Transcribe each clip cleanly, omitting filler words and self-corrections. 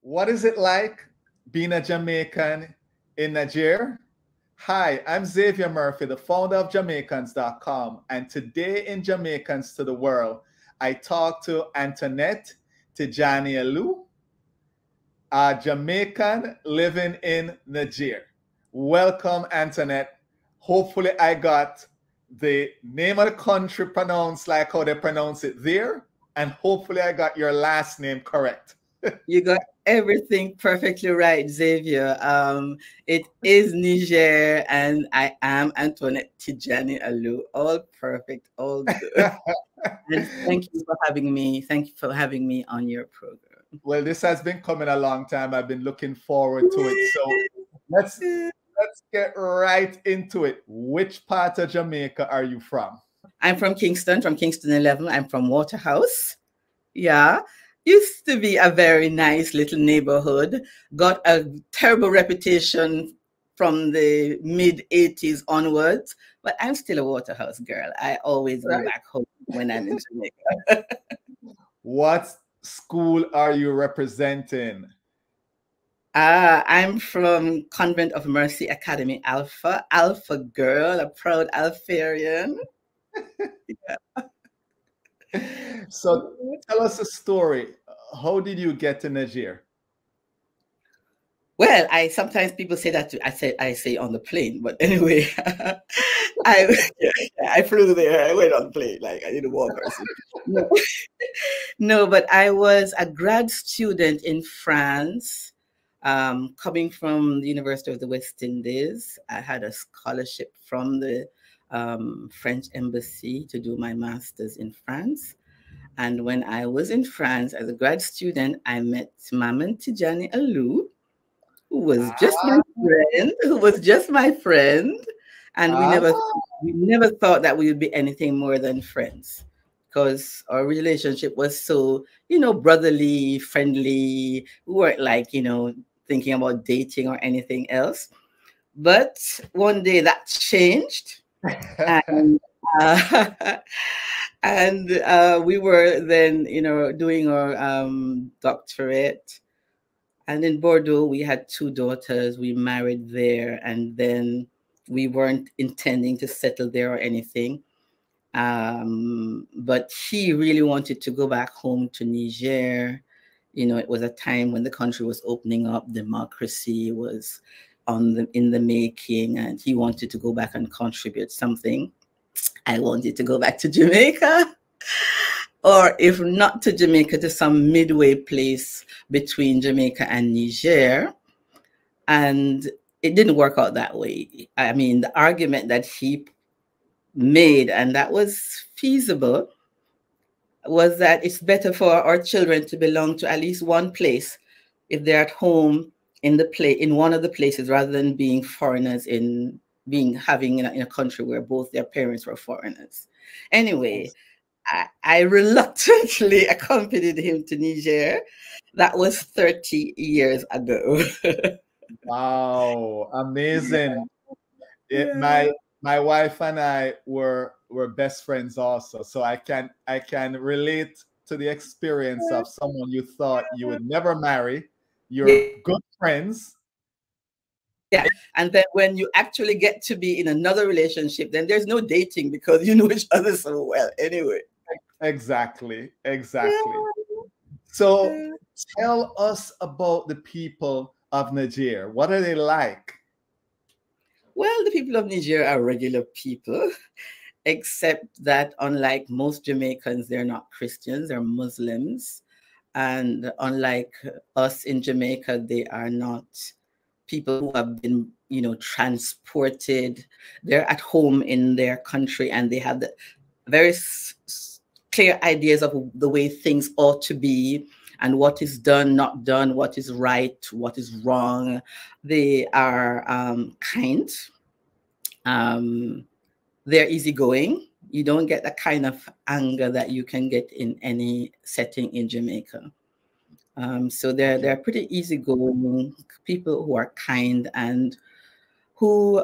What is it like being a Jamaican in Niger? Hi, I'm Xavier Murphy, the founder of Jamaicans.com, and today in Jamaicans to the World, I talk to Antoinette Tidjani Alou, a Jamaican living in Niger. Welcome, Antoinette. Hopefully, I got the name of the country pronounced like how they pronounce it there, and hopefully, I got your last name correct. You got everything perfectly right, Xavier. It is Niger, and I am Antoinette Tidjani Alou. All perfect, all good. And thank you for having me. Thank you for having me on your program. Well, this has been coming a long time. I've been looking forward to it. So let's get right into it. Which part of Jamaica are you from? I'm from Kingston 11. I'm from Waterhouse. Yeah. Used to be a very nice little neighborhood. Got a terrible reputation from the mid 80s onwards, but I'm still a Waterhouse girl. I always go back home when I'm in Jamaica. What school are you representing? I'm from Convent of Mercy Academy Alpha girl, a proud Alpharian. Yeah. So tell us a story. How did you get to Niger? Well, sometimes people say that I say on the plane, but anyway, I flew there. I went on the plane, like I didn't walk or something. No, but I was a grad student in France, coming from the University of the West Indies. I had a scholarship from the French embassy to do my master's in France. And when I was in France as a grad student, I met Maman Tidjani Alou, who was just my friend. And we never thought that we would be anything more than friends, because our relationship was so, brotherly, friendly. We weren't like, thinking about dating or anything else. But one day that changed. And, and we were then, doing our doctorate. And in Bordeaux, we had 2 daughters. We married there, and then we weren't intending to settle there or anything. But he really wanted to go back home to Niger. It was a time when the country was opening up, democracy was in the making, and he wanted to go back and contribute something. I wanted to go back to Jamaica, or if not to Jamaica, to some midway place between Jamaica and Niger. And it didn't work out that way. I mean, the argument that he made, and that was feasible, was that it's better for our children to belong to at least one place if they're at home in one of the places, rather than being foreigners in a country where both their parents were foreigners. Anyway, I reluctantly accompanied him to Niger. That was 30 years ago. Wow, amazing. My wife and I were best friends also, so I can relate to the experience of someone you thought you would never marry. You're good friends. Yeah, and then when you actually get to be in another relationship, then there's no dating because you know each other so well anyway. Exactly. So tell us about the people of Niger. What are they like? Well, the people of Niger are regular people, except that unlike most Jamaicans, they're not Christians, they're Muslims. And unlike us in Jamaica, they are not people who have been, transported. They're at home in their country, and they have the very clear ideas of the way things ought to be, and what is done, not done, what is right, what is wrong. They are kind. They're easygoing. You don't get the kind of anger that you can get in any setting in Jamaica. So they're pretty easygoing people who are kind, and who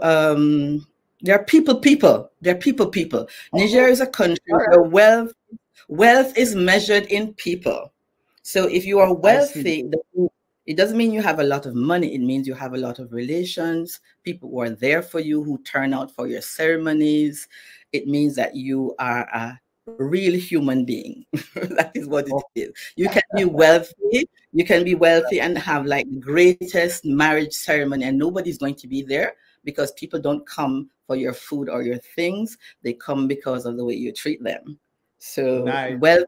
they're people. They're people. Niger is a country where wealth is measured in people. So if you are wealthy, It doesn't mean you have a lot of money. It means you have a lot of relations, people who are there for you, who turn out for your ceremonies. It means that you are a real human being. That is what it is. You can be wealthy. You can be wealthy and have like the greatest marriage ceremony, and nobody's going to be there because people don't come for your food or your things. They come because of the way you treat them. So wealth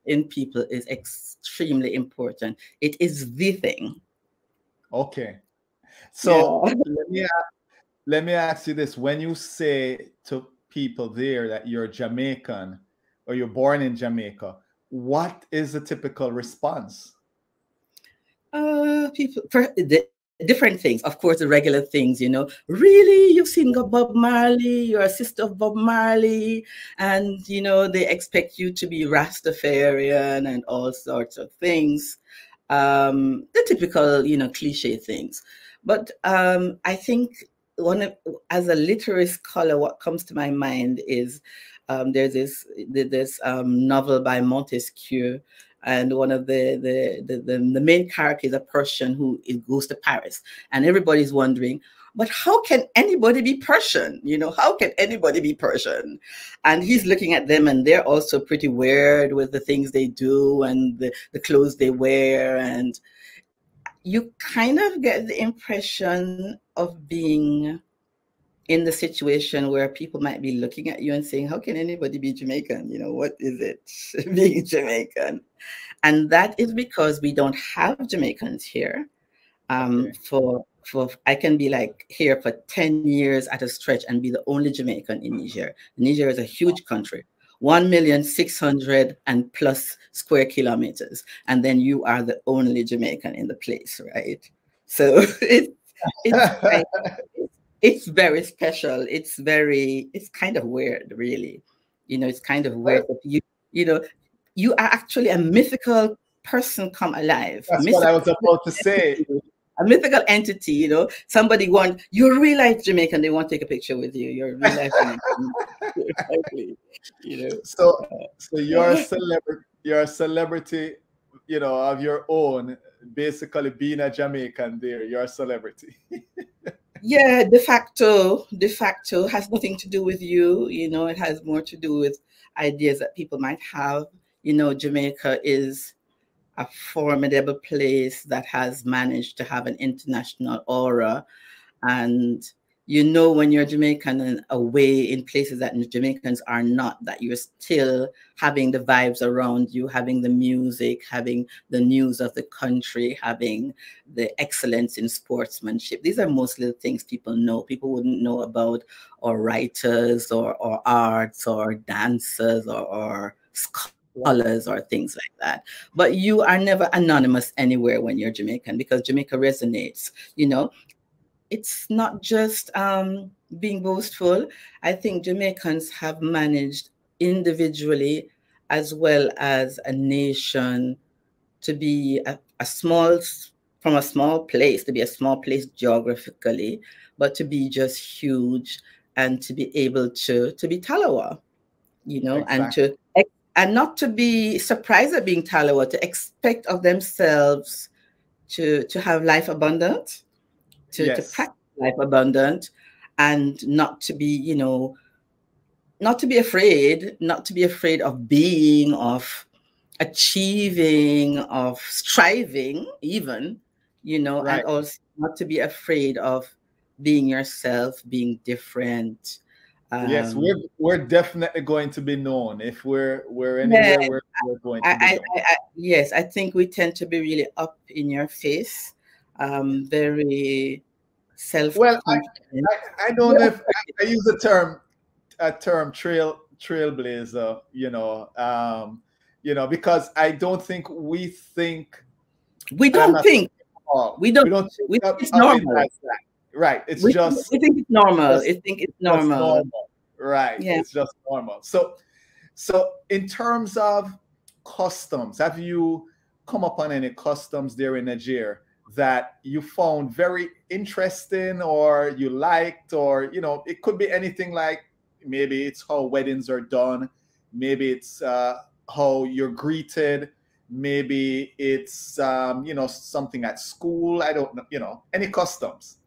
in people is extremely important. It is the thing. Okay. So let me ask you this. When you say to people there that you're Jamaican or you're born in Jamaica, what is the typical response? People, different things. Of course, the regular things, you know. Really, you've seen Bob Marley, you're a sister of Bob Marley, and, you know, they expect you to be Rastafarian and all sorts of things. The typical, you know, cliche things. But I think as a literary scholar, what comes to my mind is there's this novel by Montesquieu, and one of the main character is a Persian who goes to Paris, and everybody's wondering, but how can anybody be Persian? You know, how can anybody be Persian? And he's looking at them, and they're also pretty weird with the things they do and the clothes they wear. And you kind of get the impression of being in the situation where people might be looking at you and saying, how can anybody be Jamaican? You know, what is it being Jamaican? And that is because we don't have Jamaicans here. For I can be like here for 10 years at a stretch and be the only Jamaican in Niger. Niger is a huge country, 1,600,000 and plus square kilometers. And then you are the only Jamaican in the place, right? So it's very special. It's kind of weird, really. You know, it's kind of weird that you are actually a mythical person come alive. That's what I was about to say. A mythical entity, you know. Somebody you're a real life Jamaican, they want to take a picture with you. You're a real life Jamaican. Exactly. You know. So you're a celebrity. You're a celebrity, you know, of your own. Basically, being a Jamaican, there, you're a celebrity. Yeah, de facto has nothing to do with you. You know, it has more to do with ideas that people might have. You know, Jamaica is a formidable place that has managed to have an international aura. And you know, when you're Jamaican and away in places that Jamaicans are not, that you're still having the vibes around you, having the music, having the news of the country, having the excellence in sportsmanship. These are mostly the things people know. People wouldn't know about or writers or arts or dancers or scholars or things like that. But you are never anonymous anywhere when you're Jamaican, because Jamaica resonates, you know. It's not just being boastful. I think Jamaicans have managed individually as well as a nation to be from a small place, to be a small place geographically, but to be just huge and to be able to be Talawa, you know, exactly. and not to be surprised at being Talawa, to expect of themselves to have life abundant, to practice life abundant, and not to be, you know, not to be afraid of being, of achieving, of striving even, you know, and also not to be afraid of being yourself, being different. Yes, we're definitely going to be known if we're anywhere. We're going to be known. Yes, I think we tend to be really up in your face, very self. Well, I don't know if I use the term trailblazer, you know, because I don't think we think. We don't think it's normal. Right. We think it's normal. I think it's normal. Right. Yeah. It's just normal. So in terms of customs, have you come upon any customs there in Niger that you found very interesting or you liked, or, you know, it could be anything, like maybe it's how weddings are done, maybe it's how you're greeted, Maybe it's, you know, something at school. I don't know, you know, any customs.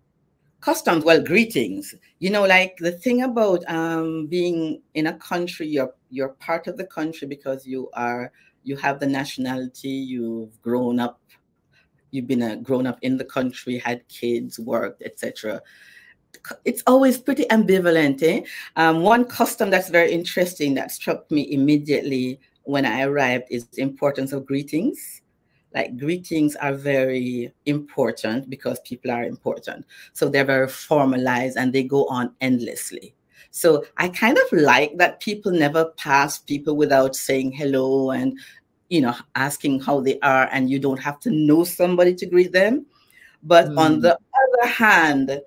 Customs, well, greetings. You know, like the thing about being in a country, you're part of the country because you have the nationality, you've grown up, you've been grown up in the country, had kids, worked, etc. It's always pretty ambivalent. Eh? One custom that's very interesting that struck me immediately when I arrived is the importance of greetings. Like greetings are very important because people are important. So they're very formalized and they go on endlessly. So I kind of like that people never pass people without saying hello and, you know, asking how they are, and you don't have to know somebody to greet them. But on Hmm. the other hand,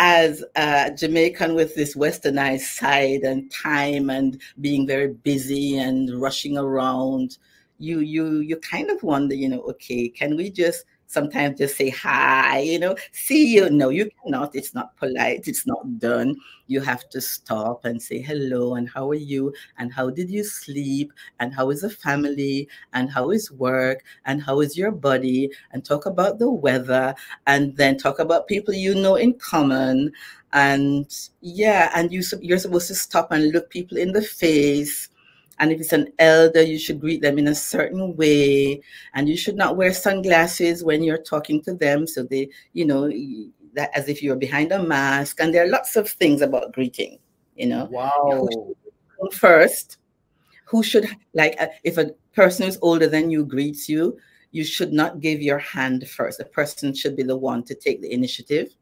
as a Jamaican with this westernized side and time and being very busy and rushing around, you kind of wonder, you know, okay, can we just sometimes just say hi, you know, see you? No, you cannot. It's not polite. It's not done. You have to stop and say hello and how are you and how did you sleep and how is the family and how is work and how is your body and talk about the weather and then talk about people you know in common. And yeah, and you're supposed to stop and look people in the face. And if it's an elder, you should greet them in a certain way. And you should not wear sunglasses when you're talking to them. So they, you know, that as if you're behind a mask. And there are lots of things about greeting, you know, who Wow. should go first, who should, like, if a person who's older than you greets you, you should not give your hand first. The person should be the one to take the initiative.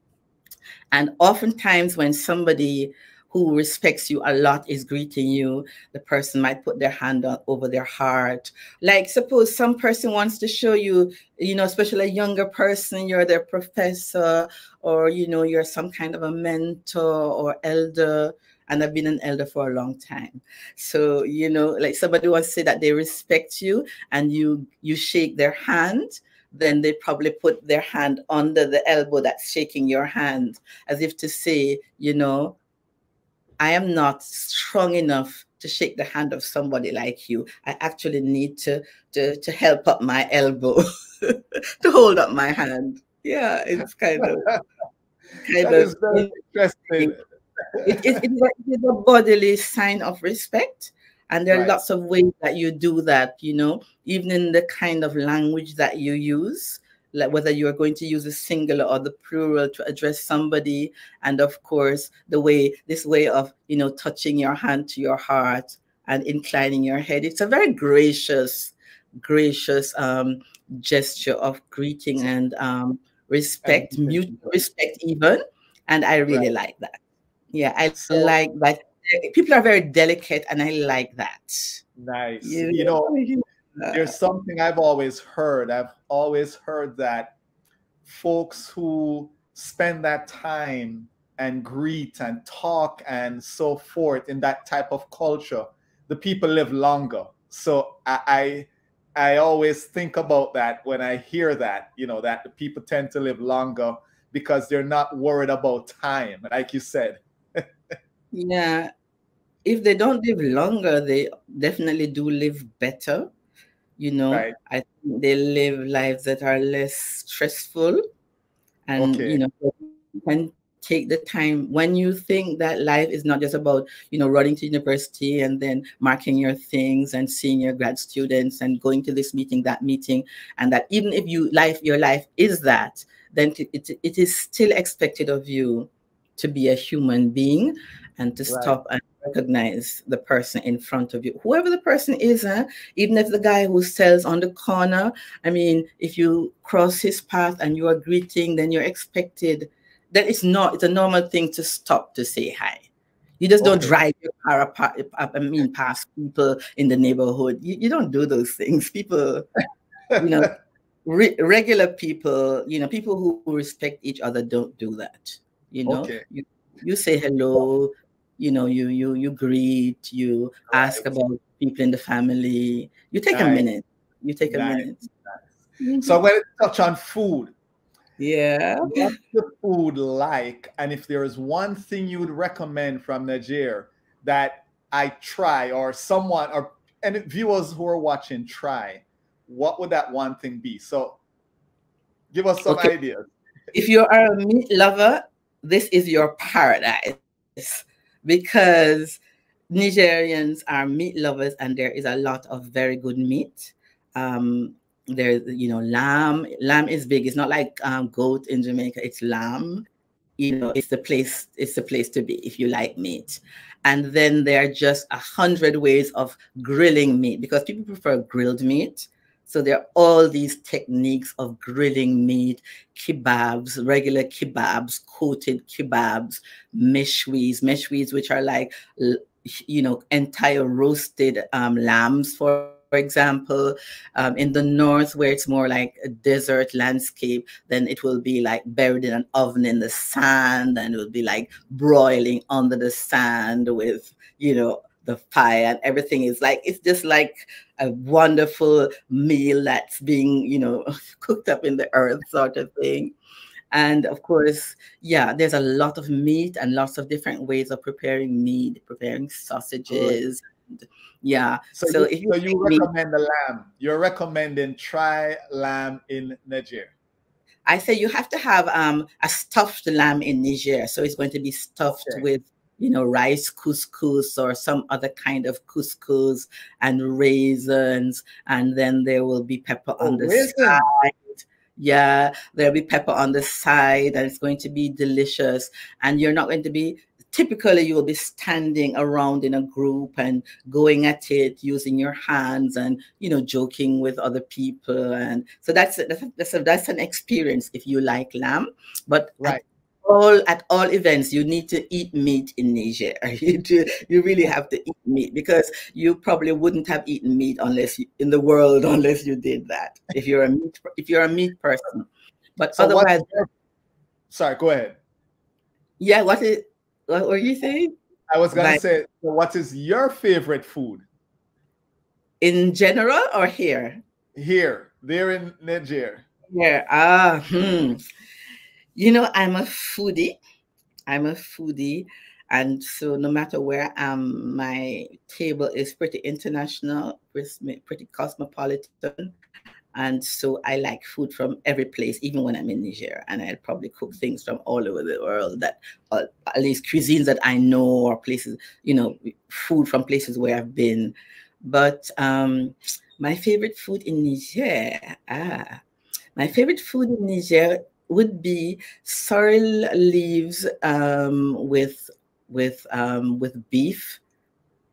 And oftentimes, when somebody who respects you a lot is greeting you, the person might put their hand over their heart. Like, suppose some person wants to show you, you know, especially a younger person, you're their professor, or, you know, you're some kind of a mentor or elder. And I've been an elder for a long time. So, you know, like somebody wants to say that they respect you and you shake their hand, then they probably put their hand under the elbow that's shaking your hand, as if to say, you know, I am not strong enough to shake the hand of somebody like you. I actually need to help up my elbow to hold up my hand. Yeah, it's kind That of is very interesting. interesting. It is a bodily sign of respect. And there are Right. lots of ways that you do that, you know, even in the kind of language that you use, like whether you are going to use the singular or the plural to address somebody. And of course, this way of, you know, touching your hand to your heart and inclining your head. It's a very gracious gesture of greeting and And respect, mutual respect even. And I right. really like that. Yeah, I So like that. People are very delicate, and I like that. nice. You You know, know, there's something I've always heard. I've always heard that folks who spend that time and greet and talk and so forth in that type of culture, the people live longer. So I always think about that when I hear that, you know, that the people tend to live longer because they're not worried about time, like you said. yeah. If they don't live longer, they definitely do live better. You know, Right. I think they live lives that are less stressful, and you Okay. know, you can take the time when you think that life is not just about, you know, running to university and then marking your things and seeing your grad students and going to this meeting, that meeting, and that even if your life is that, then it is still expected of you to be a human being and to Right. stop and recognize the person in front of you, whoever the person is. Even if the guy who sells on the corner, I mean, if you cross his path and you are greeting, then you're expected that it's a normal thing to stop to say hi. You just don't Okay. drive your car past people in the neighborhood. You don't do those things. People, you know, regular people, you know, people who respect each other don't do that. You know, Okay. you say hello, you know, you greet, you ask Right. about people in the family. You take a Nice. minute. You take a Nice. minute. So I'm Mhm. going to touch on food. Yeah. What's the food like? And if there is one thing you would recommend from Niger that I try, or someone, or any viewers who are watching try, what would that one thing be? So give us some Okay. ideas. If you are a meat lover, this is your paradise because Nigerians are meat lovers, and there is a lot of very good meat. There's, lamb. Lamb is big. It's not like goat in Jamaica. It's lamb. It's the place. It's the place to be if you like meat. And then there are just 100 ways of grilling meat because people prefer grilled meat. So there are all these techniques of grilling meat, kebabs, regular kebabs, coated kebabs, meshwis, which are like, entire roasted lambs, for example. In the north, where it's more like a desert landscape, then it will be like buried in an oven in the sand, and it will be like broiling under the sand with, the fire, and everything is like, it's just like a wonderful meal that's being, cooked up in the earth, sort of thing. And of course, yeah, there's a lot of meat and lots of different ways of preparing meat, preparing sausages. And, yeah. So if you you like meat, recommend the lamb. You're recommending try lamb in Niger. I say you have to have a stuffed lamb in Niger. So it's going to be stuffed with, rice couscous or some other kind of couscous and raisins. And then there will be pepper on the side. Yeah, there'll be pepper on the side, and it's going to be delicious. And you're not going to be, typically you will be standing around in a group and going at it using your hands and, joking with other people. And so that's an experience if you like lamb. But right. At all events, you need to eat meat in Niger. You really have to eat meat, because you probably wouldn't have eaten meat unless you did that. If you're a meat person, but so otherwise, sorry, go ahead. Yeah, what were you saying? I was gonna say, what is your favorite food? In general or here? Here, there in Niger. Yeah. I'm a foodie. And so no matter where I am, my table is pretty international, pretty cosmopolitan. And so I like food from every place, even when I'm in Niger. And I'll probably cook things from all over the world, that at least cuisines that I know, or places, food from places where I've been. But my favorite food in Niger, would be sorrel leaves with beef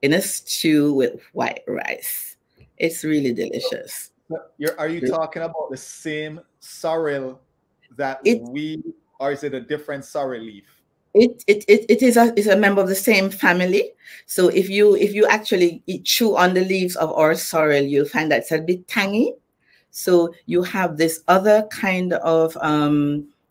in a stew with white rice. It's really delicious. Are you talking about the same sorrel that or is it a different sorrel leaf? It is a member of the same family. So if you actually chew on the leaves of our sorrel, you'll find that it's a bit tangy. So you have this other kind of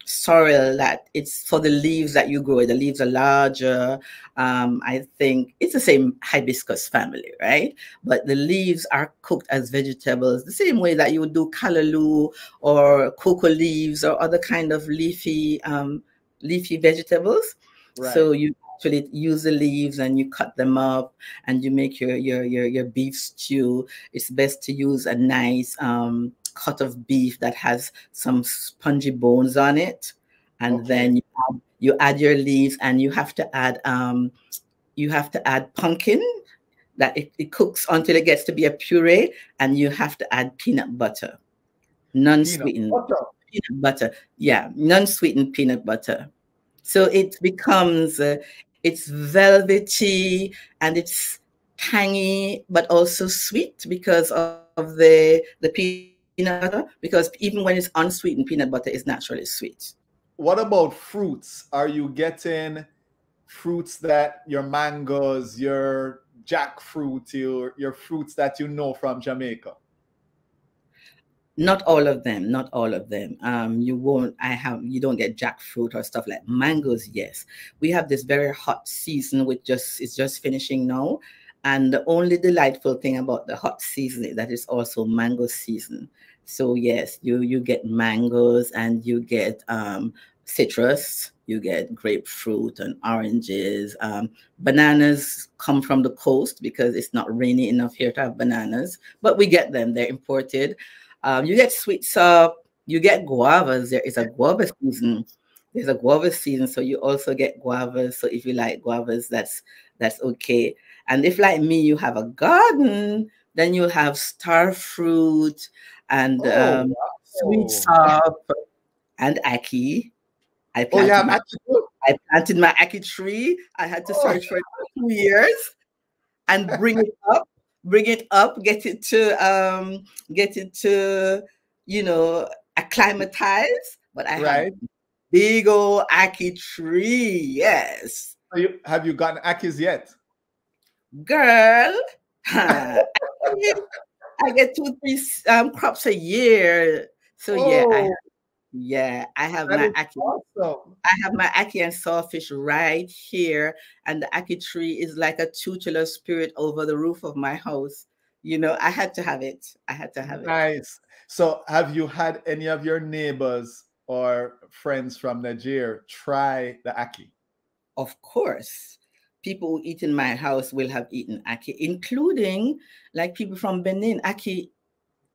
sorrel that it's for the leaves that you grow. The leaves are larger. I think it's the same hibiscus family, right? But the leaves are cooked as vegetables, the same way that you would do callaloo or cocoa leaves or other kind of leafy vegetables. Right. So you actually use the leaves and you cut them up and you make your beef stew. It's best to use a nice cut of beef that has some spongy bones on it, and then you add your leaves, and you have to add pumpkin. That it cooks until it gets to be a puree, and you have to add peanut butter, non-sweetened peanut butter. Yeah, non-sweetened peanut butter. So it becomes it's velvety and it's tangy, but also sweet because of the peanut butter. Because even when it's unsweetened, peanut butter is naturally sweet. What about fruits? Are you getting fruits that your mangoes, your jackfruit, your fruits that you know from Jamaica? Not all of them. You don't get jackfruit or stuff like mangoes. Yes, we have this very hot season, which is just finishing now. And the only delightful thing about the hot season is that it's also mango season. So yes, you get mangoes and you get citrus. You get grapefruit and oranges. Bananas come from the coast because it's not rainy enough here to have bananas, but we get them. They're imported. You get sweet sauce. You get guavas. There is a guava season. There's a guava season, so you also get guavas. So if you like guavas, that's okay. And if, like me, you have a garden, then you have star fruit and sweet sauce and ackee. I planted my ackee tree. I had to search for it for 2 years and bring it up, get it to acclimatize. But I have big old ackee tree. Yes. Have you gotten ackees yet? Girl, I get 2-3 crops a year. So I have my ackee. Awesome. I have my ackee and sawfish right here, and the ackee tree is like a tutelar spirit over the roof of my house. I had to have it. Nice. So, have you had any of your neighbors or friends from Niger try the ackee? Of course. People who eat in my house will have eaten ackee, including like people from Benin. Ackee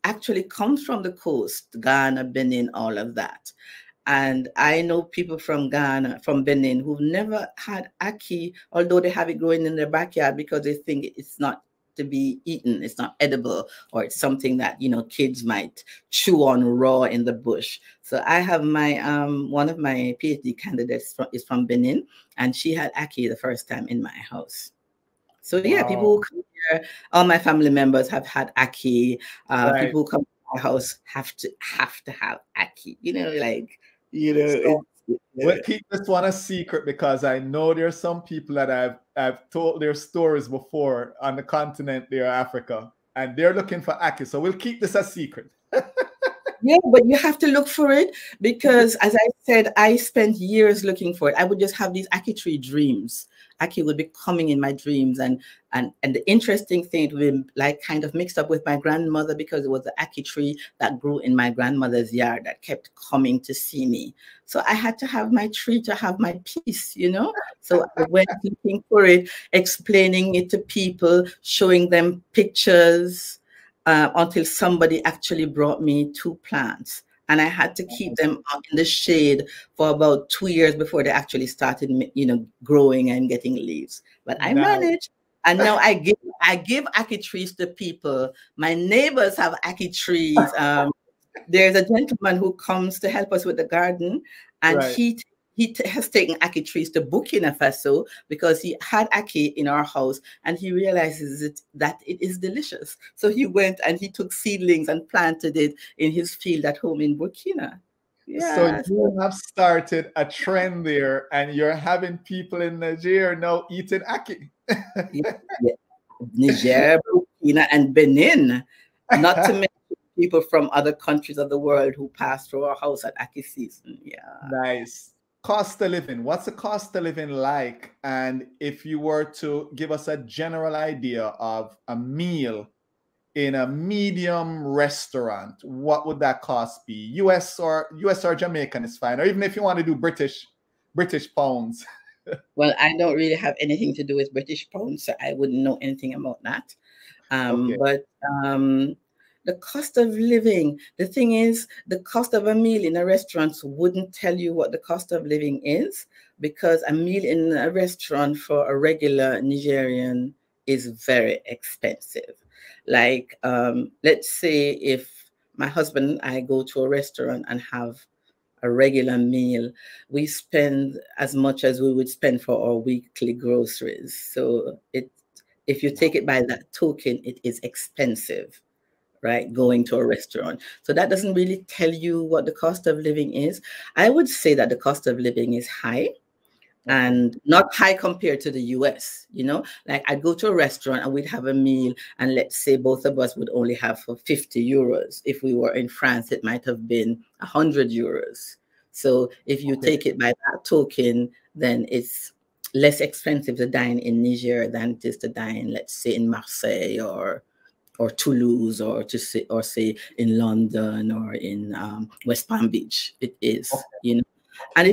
actually comes from the coast, Ghana, Benin, all of that. And I know people from Ghana, from Benin, who've never had ackee, although they have it growing in their backyard because they think it's not to be eaten, it's not edible, or it's something that kids might chew on raw in the bush. So I have my one of my PhD candidates is from Benin, and she had ackee the first time in my house. So yeah, people who come here, all my family members have had ackee. People who come to my house have to have ackee. We'll keep this one a secret because I know there's some people that I've told their stories before on the continent there, Africa, and they're looking for ackee. So we'll keep this a secret. Yeah, but you have to look for it because, as I said, I spent years looking for it. I would just have these ackee tree dreams. Ackee would be coming in my dreams, and the interesting thing, it would be like kind of mixed up with my grandmother because it was the ackee tree that grew in my grandmother's yard that kept coming to see me. So I had to have my tree to have my peace, So I went looking for it, explaining it to people, showing them pictures. Until somebody actually brought me 2 plants, and I had to keep them out in the shade for about 2 years before they actually started, growing and getting leaves. But I managed, and now I give ackee trees to people. My neighbors have ackee trees. There's a gentleman who comes to help us with the garden, and he has taken ackee trees to Burkina Faso because he had ackee in our house and he realizes that it is delicious. So he went and he took seedlings and planted it in his field at home in Burkina. Yeah. So you have started a trend there and you're having people in Niger now eating ackee. Niger, Burkina, and Benin, not to mention people from other countries of the world who pass through our house at ackee season. Yeah. Nice. Cost of living. What's the cost of living like? And if you were to give us a general idea of a meal in a medium restaurant, what would that cost be? US or Jamaican is fine. Or even if you want to do British pounds. Well, I don't really have anything to do with British pounds, so I wouldn't know anything about that. But the cost of living, the thing is, the cost of a meal in a restaurant wouldn't tell you what the cost of living is, because a meal in a restaurant for a regular Nigerian is very expensive. Like, let's say if my husband and I go to a restaurant and have a regular meal, we spend as much as we would spend for our weekly groceries. So if you take it by that token, it is expensive, right? Going to a restaurant. So that doesn't really tell you what the cost of living is. I would say that the cost of living is high, and not high compared to the US, like I'd go to a restaurant and we'd have a meal and let's say both of us would only have for 50 euros. If we were in France, it might have been 100 euros. So if you take it by that token, then it's less expensive to dine in Niger than it is to dine, let's say, in Marseille or Toulouse or say in London or in West Palm Beach. It is, and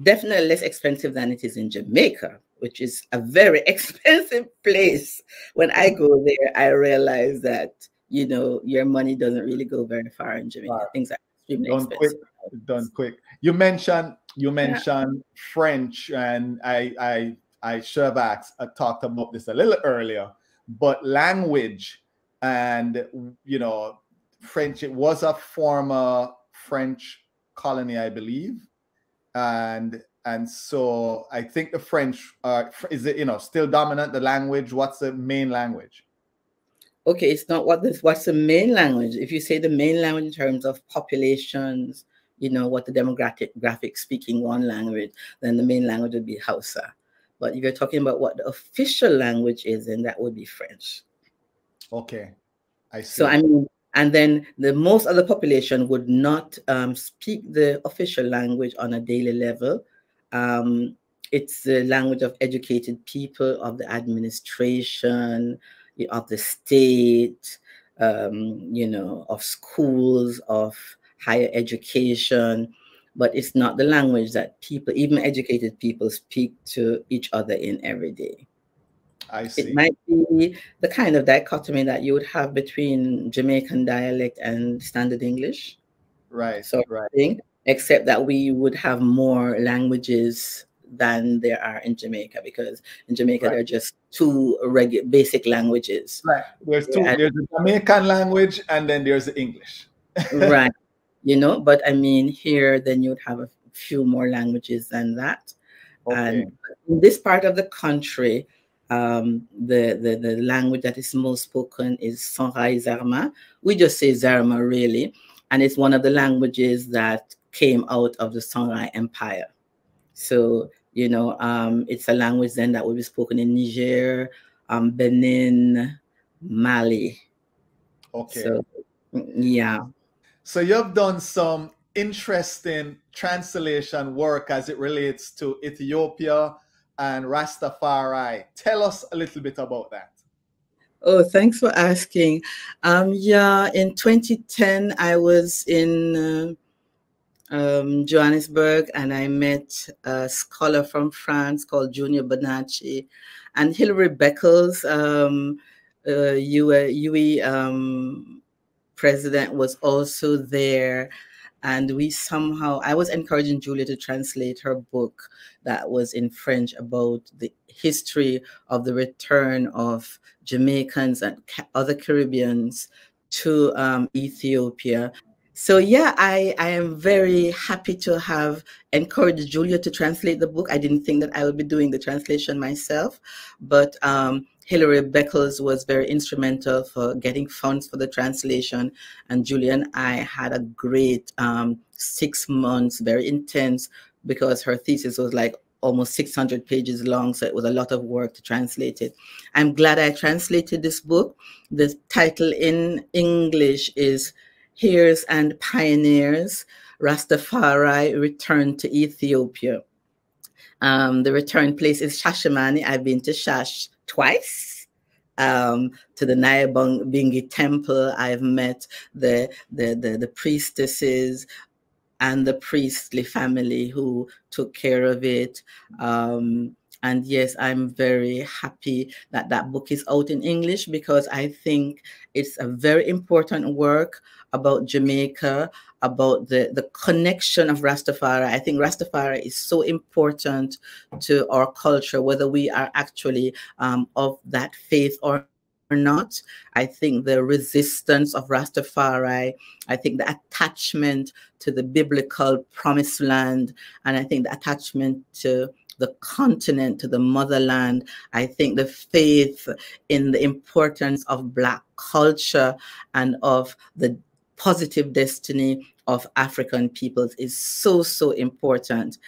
Definitely less expensive than it is in Jamaica, which is a very expensive place. When I go there, I realize that, you know, your money doesn't really go very far in Jamaica. Things are extremely Done quick, expensive. done quick. You Yeah. mentioned French, and I should have asked, talked about this a little earlier, but language and, you know, French. It was a former French colony, I believe, and so I think the French is it, you know, still dominant, the language. What's the main language? Okay, it's not what's the main language. If you say the main language in terms of populations, you know, what the demographic speaking one language, then the main language would be Hausa. But if you're talking about what the official language is, then that would be French. Okay, I So see. I mean, and then the most of the population would not speak the official language on a daily level. Um, it's the language of educated people, of the administration, of the state, you know, of schools, of higher education. But it's not the language that people, even educated people, speak to each other in every day. I It see. might be the kind of dichotomy that you would have between Jamaican dialect and standard English Right, sort of right, thing, except that we would have more languages than there are in Jamaica, because in Jamaica right. there are just two basic languages. Right. There's two. Yeah, There's the Jamaican language, and then there's the English. right. You know, but I mean, here then you'd have a few more languages than that. Okay. And in this part of the country, the language that is most spoken is Songhai Zarma. We just say Zarma, really. And it's one of the languages that came out of the Songhai Empire. So, you know, it's a language then that will be spoken in Niger, Benin, Mali. Okay. So, yeah. So you've done some interesting translation work as it relates to Ethiopia and Rastafari. Tell us a little bit about that. Oh, thanks for asking. Yeah, in 2010, I was in Johannesburg, and I met a scholar from France called Junior Bonacci, and Hilary Beckles, UE president, was also there. And we somehow, I was encouraging Julia to translate her book that was in French about the history of the return of Jamaicans and other Caribbeans to Ethiopia. So yeah, I am very happy to have encouraged Julia to translate the book. I didn't think that I would be doing the translation myself, but Hilary Beckles was very instrumental for getting funds for the translation. And Julia and I had a great 6 months, very intense, because her thesis was like almost 600 pages long. So it was a lot of work to translate it. I'm glad I translated this book. The title in English is Heirs and Pioneers, Rastafari Return to Ethiopia. The return place is Shashamane. I've been to Shash twice. To the Nyabingi temple. I've met the priestesses and the priestly family who took care of it. And yes, I'm very happy that that book is out in English, because I think it's a very important work about Jamaica, about the connection of Rastafari. I think Rastafari is so important to our culture, whether we are actually of that faith or not. I think the resistance of Rastafari, I think the attachment to the biblical promised land, and I think the attachment to the continent, to the motherland. I think the faith in the importance of Black culture and of the positive destiny of African peoples is so, so important.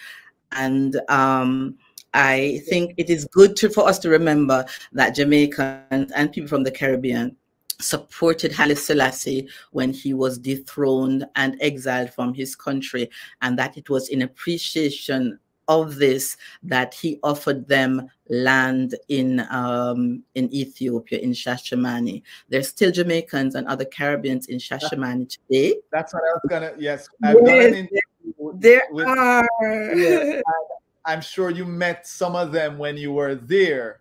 And I think it is good for us to remember that Jamaicans and people from the Caribbean supported Haile Selassie when he was dethroned and exiled from his country, and that it was in appreciation of this that he offered them land in Ethiopia, in Shashamane. There's still Jamaicans and other Caribbeans in Shashamane today. That's what I was gonna. Yes, I've done an Yes, interview. There with are. here. I'm sure you met some of them when you were there.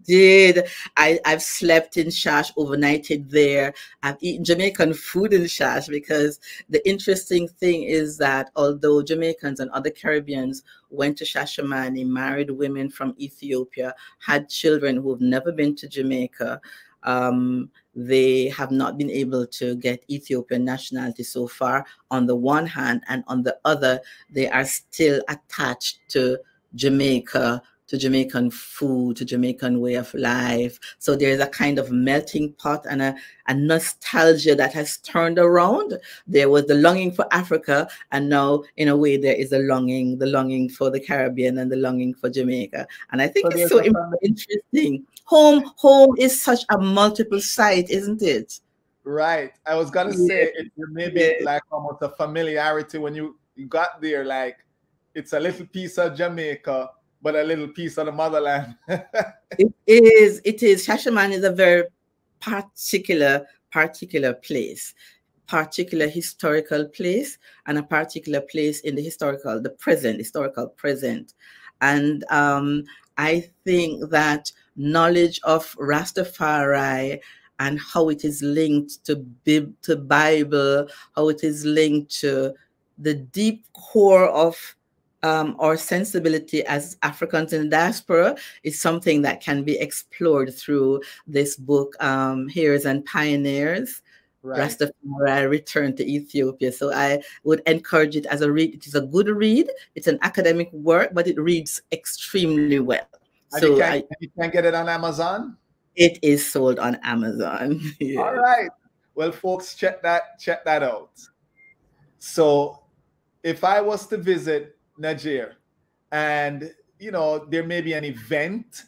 Did I've slept in Shash, overnighted there. I've eaten Jamaican food in Shash because the interesting thing is that although Jamaicans and other Caribbeans went to Shashamane, married women from Ethiopia, had children who have never been to Jamaica, they have not been able to get Ethiopian nationality so far on the one hand, and on the other, they are still attached to Jamaica, to Jamaican food, to Jamaican way of life. So there's a kind of melting pot and a nostalgia that has turned around. There was the longing for Africa, and now in a way there is the longing for the Caribbean and the longing for Jamaica. And I think So it's there's so a interesting. Home is such a multiple site, isn't it? right. I was gonna Yeah, say it may be yeah. like almost a familiarity when you got there, like it's a little piece of Jamaica, but a little piece of the motherland. It is. Shashaman is a very particular place, particular historical place, and a particular place in the historical present. And I think that knowledge of Rastafari and how it is linked to Bible, how it is linked to the deep core of our sensibility as Africans in the diaspora is something that can be explored through this book, Heroes and Pioneers. Right. Rastafari Return to Ethiopia. So I would encourage it as a read. It is a good read. It's an academic work, but it reads extremely well. And So you can get it on Amazon? it is sold on Amazon. Yes. All right. Well, folks, check that out. So if I was to visit Niger and there may be an event,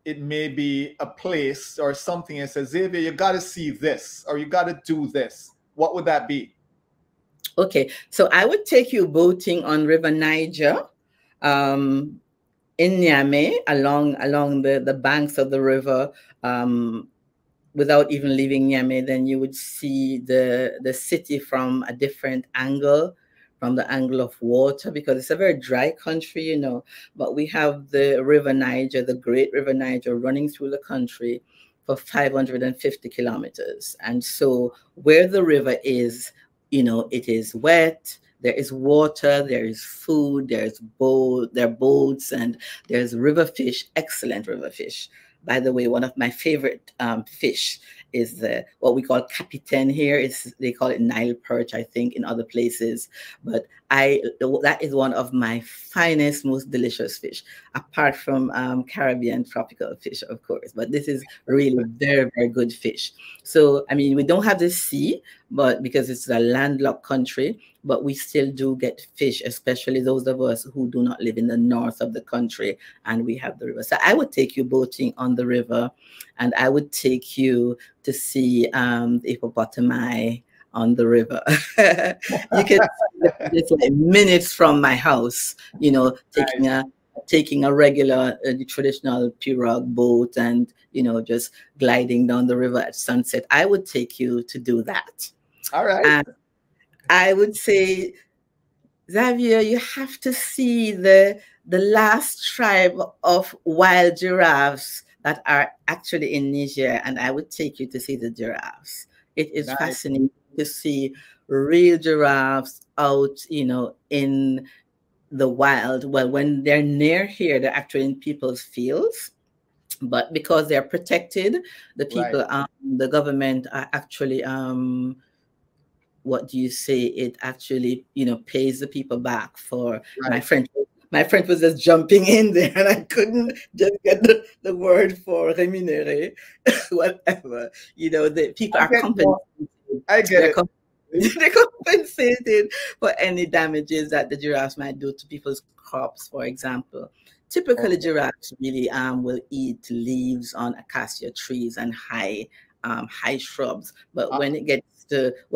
it may be a place or something, and says, Xavier, you got to see this or you got to do this, what would that be? Okay, so I would take you boating on River Niger, in Niamey, along the banks of the river, without even leaving Niamey. Then you would see the city from a different angle, from the angle of water, because it's a very dry country, but we have the River Niger, the Great River Niger, running through the country for 550 kilometers. And so where the river is, it is wet, there is water, there is food, there are boats, and there's river fish, excellent river fish. By the way, one of my favorite fish is what we call capitaine here. They call it Nile perch, I think, in other places. But that is one of my finest, most delicious fish, apart from Caribbean tropical fish, of course. But this is really very, very good fish. So, I mean, we don't have the sea, but because it's a landlocked country, but we still do get fish, especially those of us who do not live in the north of the country, and we have the river. So I would take you boating on the river, and I would take you to see the hippopotami on the river. You can see it's like minutes from my house, taking a regular traditional pirogue boat and just gliding down the river at sunset. I would take you to do that. All right. And I would say, Xavier, you have to see the last tribe of wild giraffes that are actually in Niger, and I would take you to see the giraffes. It is fascinating to see real giraffes out, in the wild. Well, when they're near here, they're actually in people's fields, but because they're protected, the people, the government are actually what do you say? It actually, pays the people back for my friend. My friend was just jumping in there, and I couldn't just get the word for rémunéré, whatever. The people are compensated. I get it. They're compensated for any damages that the giraffes might do to people's crops, for example. Typically, giraffes really will eat leaves on acacia trees and high shrubs. But when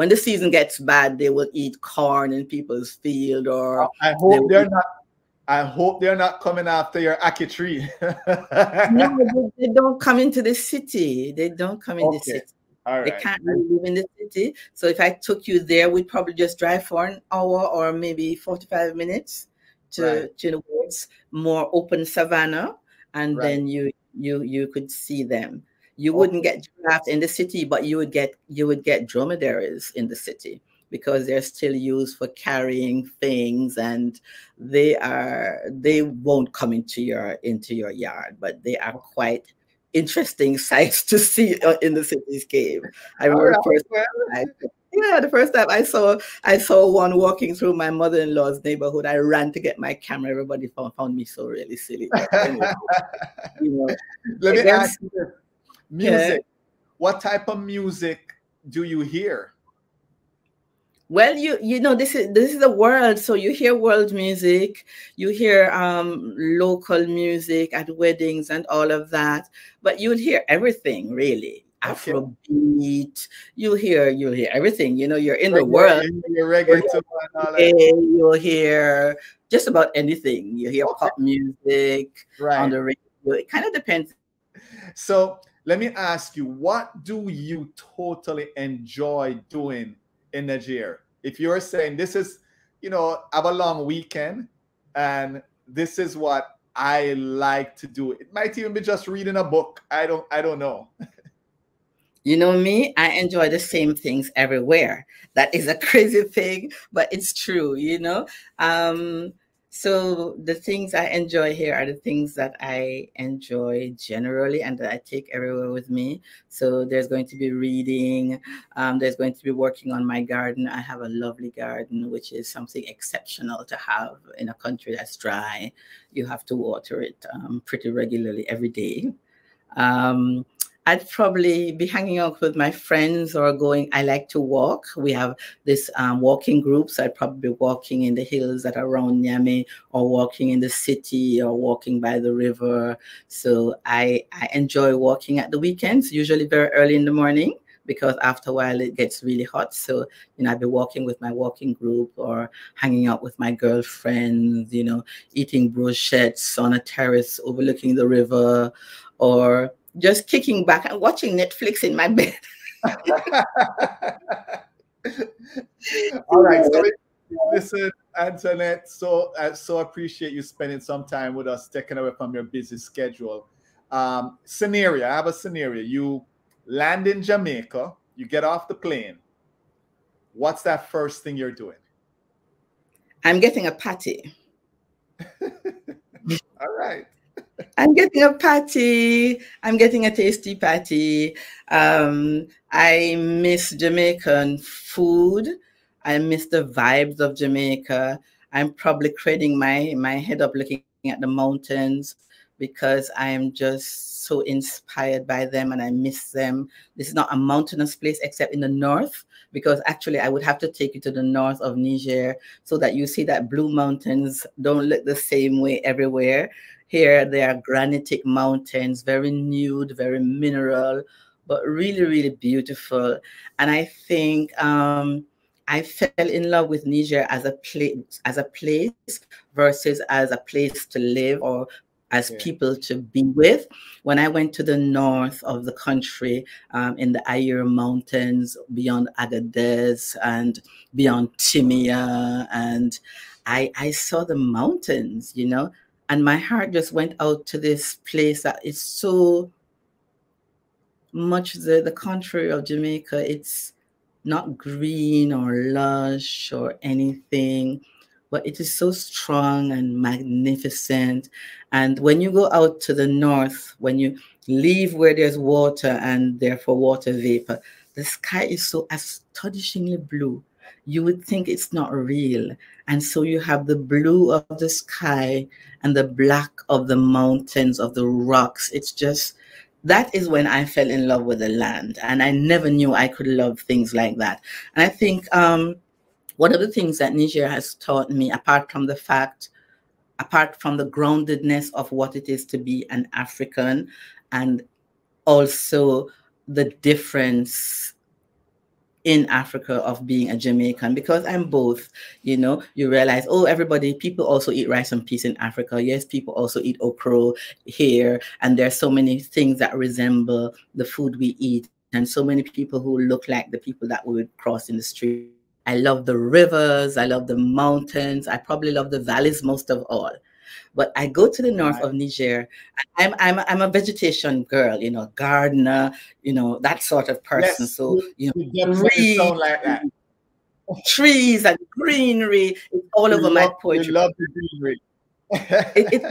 the season gets bad, they will eat corn in people's field. Or I hope they're not coming after your ackee tree. No, they don't come into the city. They don't come in the city. All They right. can't really live in the city. So if I took you there, we'd probably just drive for an hour or maybe 45 minutes Right. to the woods, more open savanna, and Right. then you could see them. You wouldn't Okay. get giraffes in the city, but you would get dromedaries in the city because they're still used for carrying things, and they won't come into your yard, but they are quite interesting sights to see in the cityscape. I All remember right. the first Well, time the first time I saw one walking through my mother-in-law's neighborhood. I ran to get my camera. Everybody found me so really silly. But anyway, you know, let I me ask guess you this. yeah. Music. What type of music do you hear? Well, this is the world, so you hear world music, you hear local music at weddings and all of that, but you'll hear everything really. Okay. Afrobeat, you'll hear everything. You're in the world. Your You'll reggae too and all hear that. reggae, you'll hear just about anything. You hear Okay. pop music on Right. the radio. It kind of depends. So let me ask you, what do you totally enjoy doing in Niger? If you're saying this is, have a long weekend and this is what I like to do. It might even be just reading a book. I don't know. You know me, I enjoy the same things everywhere. That is a crazy thing, but it's true. Um, so the things I enjoy here are the things that I enjoy generally and that I take everywhere with me. So there's going to be reading, there's going to be working on my garden. I have a lovely garden, which is something exceptional to have in a country that's dry. You have to water it pretty regularly every day. Um, I'd probably be hanging out with my friends or going. I like to walk. We have this walking group, so I'd probably be walking in the hills that are around Niamey, or walking in the city, or walking by the river. So I enjoy walking at the weekends, usually very early in the morning, because after a while it gets really hot. So, I'd be walking with my walking group or hanging out with my girlfriends, eating brochettes on a terrace overlooking the river, or just kicking back and watching Netflix in my bed. All right. So listen, Antoinette, so appreciate you spending some time with us, taking away from your busy schedule. Scenario, I have a scenario. You land in Jamaica, you get off the plane. What's that first thing you're doing? I'm getting a patty. All right. I'm getting a patty. I'm getting a tasty patty. I miss Jamaican food. I miss the vibes of Jamaica. I'm probably craning my head up looking at the mountains because I am just so inspired by them and I miss them. This is not a mountainous place except in the north, because actually I would have to take you to the north of Niger so that you see that blue mountains don't look the same way everywhere. Here, there are granitic mountains, very nude, very mineral, but really, really beautiful. And I think I fell in love with Niger as a place versus as a place to live or as Yeah. people to be with. When I went to the north of the country, in the Ayer Mountains, beyond Agadez and beyond Timia, and I saw the mountains, and my heart just went out to this place that is so much the contrary of Jamaica. It's not green or lush or anything, but it is so strong and magnificent. And when you go out to the north, when you leave where there's water and therefore water vapor, the sky is so astonishingly blue. You would think it's not real. And so you have the blue of the sky and the black of the mountains, of the rocks. It's just, that is when I fell in love with the land. And I never knew I could love things like that. And I think one of the things that Niger has taught me, apart from the groundedness of what it is to be an African, and also the difference in Africa of being a Jamaican, because I'm both. You realize, oh, people also eat rice and peas in Africa. Yes, people also eat okra here, and there's so many things that resemble the food we eat and so many people who look like the people that we would cross in the street. I love the rivers. I love the mountains. I probably love the valleys most of all. But I go to the north of Niger. I'm a vegetation girl, you know, gardener, you know, that sort of person. Yes, So, you know, trees, sound like that. Trees and greenery is all over my poetry. You love the greenery. It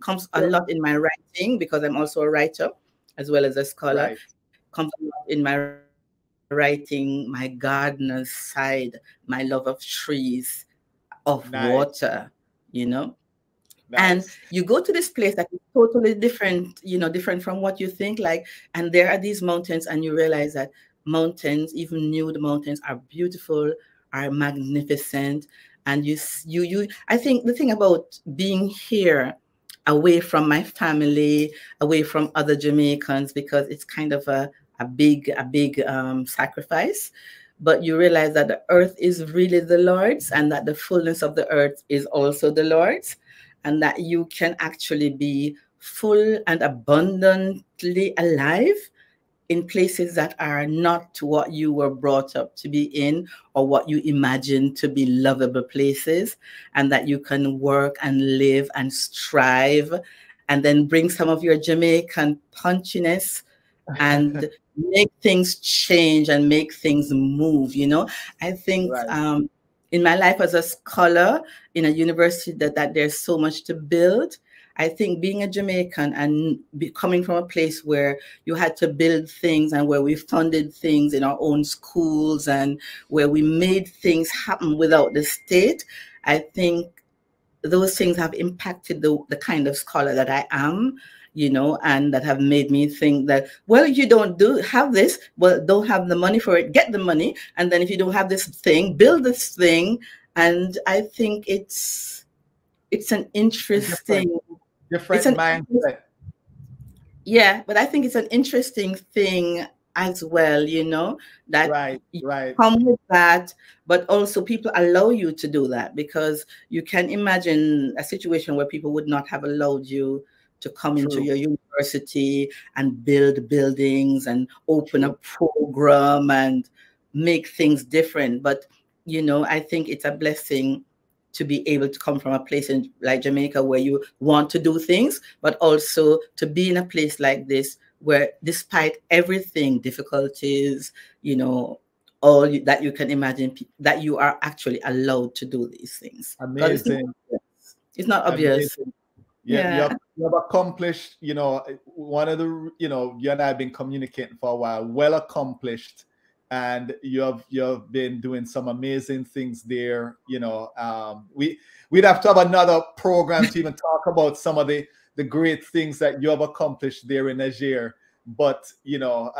comes up a lot in my writing, because I'm also a writer as well as a scholar. Right. Comes a lot in my writing, my gardener's side, my love of trees, of water, you know. And you go to this place that is totally different, you know, different from what you think like. And there are these mountains, and you realize that mountains, even nude mountains, are beautiful, are magnificent. And I think the thing about being here, away from my family, away from other Jamaicans, because it's kind of a big sacrifice. But you realize that the earth is really the Lord's, and that the fullness of the earth is also the Lord's, and that you can actually be full and abundantly alive in places that are not what you were brought up to be in, or what you imagine to be lovable places, and that you can work and live and strive, and then bring some of your Jamaican punchiness and make things change and make things move, you know. I think in my life as a scholar in a university that there's so much to build. I think being a Jamaican and coming from a place where you had to build things, and where we funded things in our own schools, and where we made things happen without the state, I think those things have impacted the kind of scholar that I am, you know, and that have made me think that, well, you don't have this, well, don't have the money for it, get the money. And then if you don't have this thing, build this thing. And I think it's an interesting... Different mindset. Yeah, but I think it's an interesting thing as well, you know, that you come with that, but also people allow you to do that, because you can imagine a situation where people would not have allowed you to come into your university and build buildings and open a program and make things different. But, you know, I think it's a blessing to be able to come from a place like Jamaica where you want to do things, but also to be in a place like this where, despite everything, difficulties, you know, all that you can imagine, that you are actually allowed to do these things. Amazing. It's not obvious. Amazing. Yeah. You have accomplished, you know, one of the, you know, you and I have been communicating for a while, well accomplished. And you have been doing some amazing things there. You know, we'd have to have another program to even talk about some of the great things that you have accomplished there in Niger. But, you know,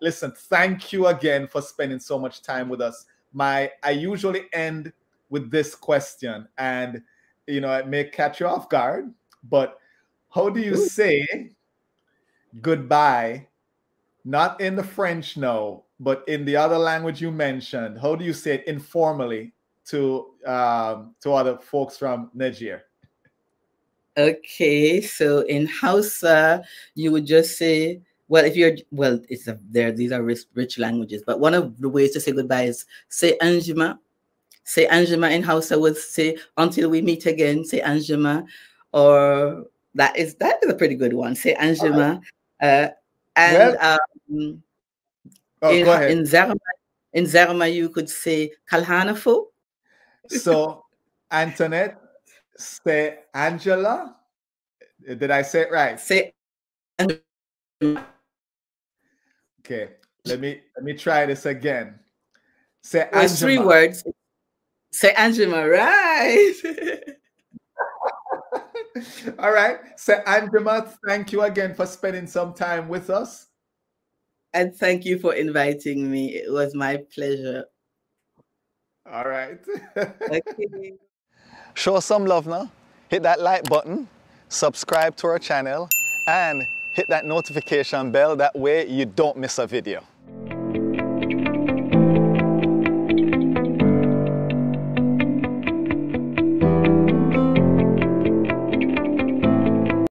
listen, thank you again for spending so much time with us. I usually end with this question, and, you know, it may catch you off guard, but how do you say goodbye, not in the French, no, but in the other language you mentioned? How do you say it informally to other folks from Niger? Okay, so in Hausa, you would just say, well, if you're, well, these are rich languages, but one of the ways to say goodbye is say Anjima. Say Anjima in Hausa would say, until we meet again, say Anjima. Or that is a pretty good one, say Anjima. Go ahead. In Zarma, you could say Kalhanafo. So, Antoinette, say Angela. Did I say it right? Say Anjima. Okay, let me try this again. Say Anjima. There's 3 words. Say Anjima, right? All right. Say Anjima, thank you again for spending some time with us. And thank you for inviting me. It was my pleasure. All right. Okay. Show us some love now. Hit that like button, subscribe to our channel, and hit that notification bell. That way you don't miss a video.